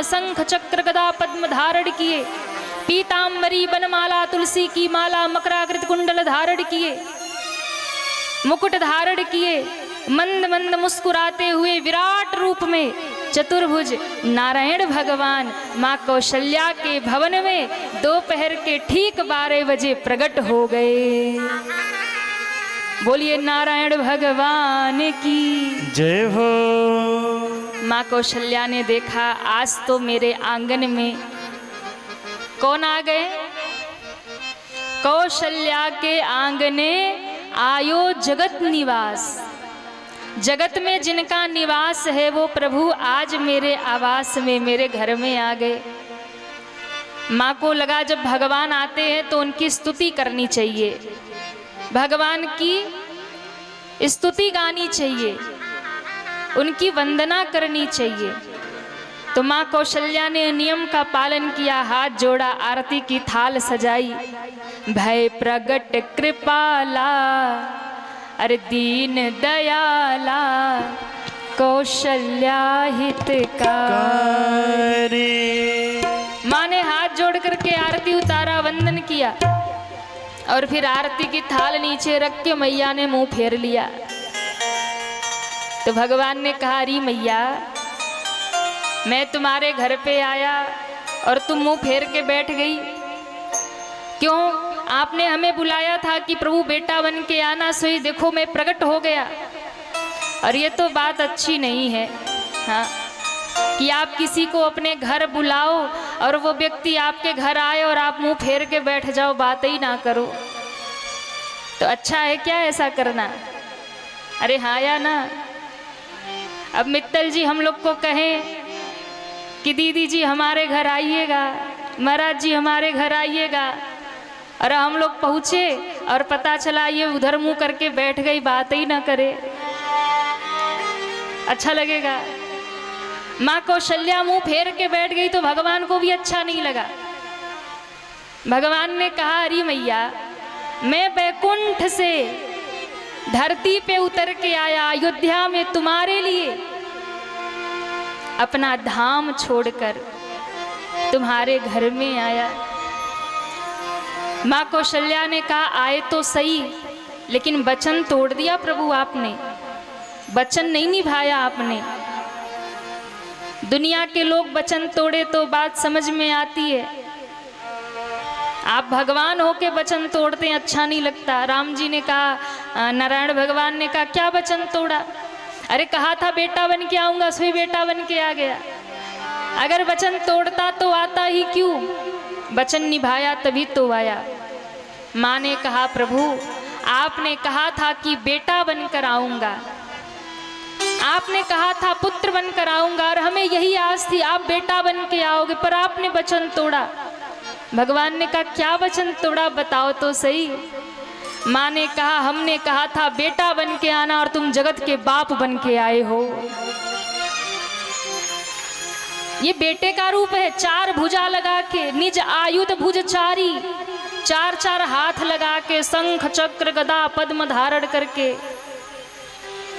भगवान शंख चक्र गदा पद्म धारण किए, पीताम्बरी बनमाला तुलसी की माला मकराकृत कुंडल धारण किए, मुकुट धारण किए, मंद मंद मुस्कुराते हुए विराट रूप में चतुर्भुज नारायण भगवान माँ कौशल्या के भवन में दोपहर के ठीक 12 बजे प्रकट हो गए। बोलिए नारायण भगवान की जय हो। माँ कौशल्या ने देखा आज तो मेरे आंगन में कौन आ गए? कौशल्या के आंगने आयो जगत निवास। जगत में जिनका निवास है वो प्रभु आज मेरे आवास में, मेरे घर में आ गए। माँ को लगा जब भगवान आते हैं तो उनकी स्तुति करनी चाहिए, भगवान की स्तुति गानी चाहिए, उनकी वंदना करनी चाहिए। तो माँ कौशल्या ने नियम का पालन किया, हाथ जोड़ा, आरती की थाल सजाई। भय प्रगट कृपाला अरे दीन दयाला कौशल्या हितकारी। माँ ने हाथ जोड़ करके आरती उतारा, वंदन किया और फिर आरती की थाल नीचे रख के मैया ने मुंह फेर लिया। तो भगवान ने कहा, अरे मैया मैं तुम्हारे घर पे आया और तुम मुंह फेर के बैठ गई क्यों? आपने हमें बुलाया था कि प्रभु बेटा बन के आना, सोई देखो मैं प्रकट हो गया। और ये तो बात अच्छी नहीं है, हाँ, कि आप किसी को अपने घर बुलाओ और वो व्यक्ति आपके घर आए और आप मुंह फेर के बैठ जाओ, बात ही ना करो। तो अच्छा है क्या ऐसा करना? अरे हाँ या ना? अब मित्तल जी हम लोग को कहें कि दीदी जी हमारे घर आइएगा, महाराज जी हमारे घर आइएगा, और हम लोग पहुँचे और पता चला ये उधर मुंह करके बैठ गई, बात ही ना करे, अच्छा लगेगा? माँ कौशल्या मुंह फेर के बैठ गई तो भगवान को भी अच्छा नहीं लगा। भगवान ने कहा, अरे मैया मैं बैकुंठ से धरती पे उतर के आया, अयोध्या में तुम्हारे लिए अपना धाम छोड़कर तुम्हारे घर में आया। माँ कौशल्या ने कहा, आए तो सही लेकिन वचन तोड़ दिया प्रभु आपने, वचन नहीं निभाया आपने। दुनिया के लोग वचन तोड़े तो बात समझ में आती है, आप भगवान होके वचन तोड़ते हैं, अच्छा नहीं लगता। राम जी ने कहा, नारायण भगवान ने कहा, क्या वचन तोड़ा? अरे कहा था बेटा बन के आऊंगा, सोई बेटा बन के आ गया। अगर वचन तोड़ता तो आता ही क्यों? वचन निभाया तभी तो आया। माँ ने कहा, प्रभु आपने कहा था कि बेटा बनकर आऊंगा, आपने कहा था पुत्र बनकर आऊंगा, और हमें यही आस थी आप बेटा बन के आओगे, पर आपने वचन तोड़ा। भगवान ने कहा, क्या वचन तोड़ा बताओ तो सही। माँ ने कहा, हमने कहा था बेटा बन के आना और तुम जगत के बाप बन के आए हो। ये बेटे का रूप है, 4 भुजा लगा के, निज आयुध भुजचारी, 4 हाथ लगा के, शंख चक्र गदा पद्म धारण करके,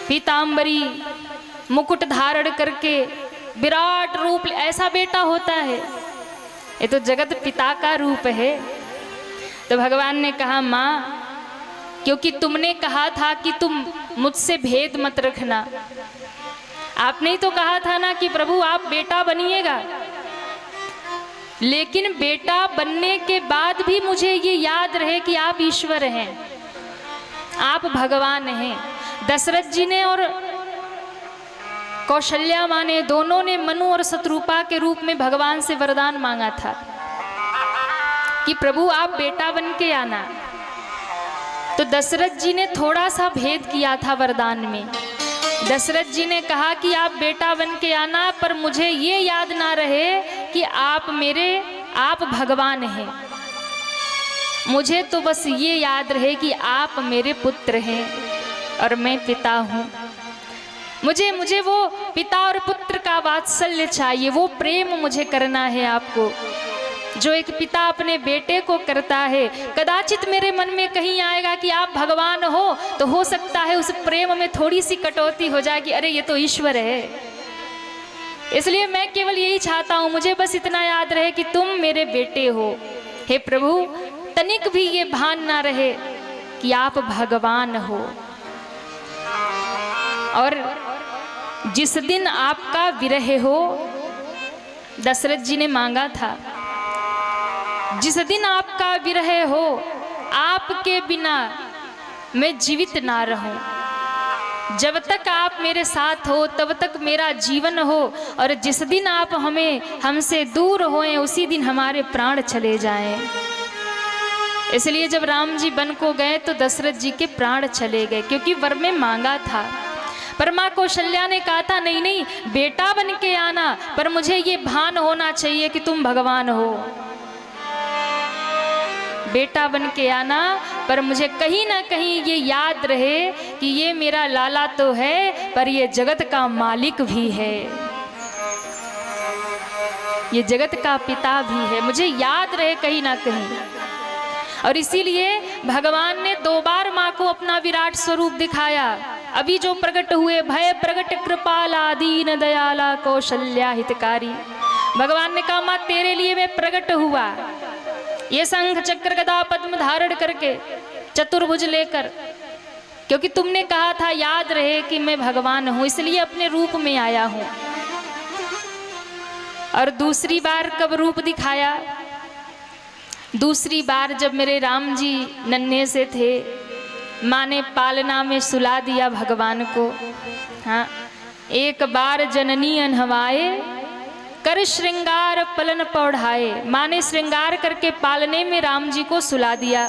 पीताम्बरी मुकुट धारण करके, विराट रूप, ऐसा बेटा होता है। ये तो जगत पिता का रूप है। तो भगवान ने कहा, माँ क्योंकि तुमने कहा था कि तुम मुझसे भेद मत रखना, आपने ही तो कहा था ना कि प्रभु आप बेटा बनिएगा, लेकिन बेटा बनने के बाद भी मुझे ये याद रहे कि आप ईश्वर हैं, आप भगवान हैं। दशरथ जी ने और कौशल्या माँ ने दोनों ने मनु और शत्रुपा के रूप में भगवान से वरदान मांगा था कि प्रभु आप बेटा बन के आना। तो दशरथ जी ने थोड़ा सा भेद किया था वरदान में। दशरथ जी ने कहा कि आप बेटा बन के आना, पर मुझे ये याद ना रहे कि आप भगवान हैं, मुझे तो बस ये याद रहे कि आप मेरे पुत्र हैं और मैं पिता हूँ। मुझे वो पिता और पुत्र का वात्सल्य चाहिए, वो प्रेम मुझे करना है आपको, जो एक पिता अपने बेटे को करता है। कदाचित मेरे मन में कहीं आएगा कि आप भगवान हो, तो हो सकता है उस प्रेम में थोड़ी सी कटौती हो जाए कि अरे ये तो ईश्वर है। इसलिए मैं केवल यही चाहता हूँ, मुझे बस इतना याद रहे कि तुम मेरे बेटे हो। हे प्रभु, तनिक भी ये भान ना रहे कि आप भगवान हो। और जिस दिन आपका विरह हो, दशरथ जी ने मांगा था, जिस दिन आपका विरह हो, आपके बिना मैं जीवित ना रहूं। जब तक आप मेरे साथ हो तब तक मेरा जीवन हो, और जिस दिन आप हमसे दूर होएं उसी दिन हमारे प्राण चले जाएं। इसलिए जब राम जी वन को गए तो दशरथ जी के प्राण चले गए, क्योंकि वर में मांगा था। पर माँ कौशल्या ने कहा था, नहीं नहीं बेटा बन के आना, पर मुझे ये भान होना चाहिए कि तुम भगवान हो। बेटा बन के आना, पर मुझे कहीं ना कहीं ये याद रहे कि ये मेरा लाला तो है, पर ये जगत का मालिक भी है, ये जगत का पिता भी है, मुझे याद रहे कहीं ना कहीं। और इसीलिए भगवान ने 2 बार माँ को अपना विराट स्वरूप दिखाया। अभी जो प्रकट हुए, भय प्रकट कृपाला दीन दयाला कौशल्या हितकारी। भगवान ने कहा, माँ तेरे लिए मैं प्रकट हुआ, ये शंख चक्र गदा पद्म धारण करके, चतुर्भुज लेकर, क्योंकि तुमने कहा था याद रहे कि मैं भगवान हूं, इसलिए अपने रूप में आया हूं। और दूसरी बार कब रूप दिखाया? दूसरी बार जब मेरे राम जी नन्हे से थे, माँ ने पालना में सुला दिया भगवान को। हाँ, एक बार जननी अनहवाए कर श्रृंगार पलन पौढ़ाए। माँ ने श्रृंगार करके पालने में राम जी को सुला दिया।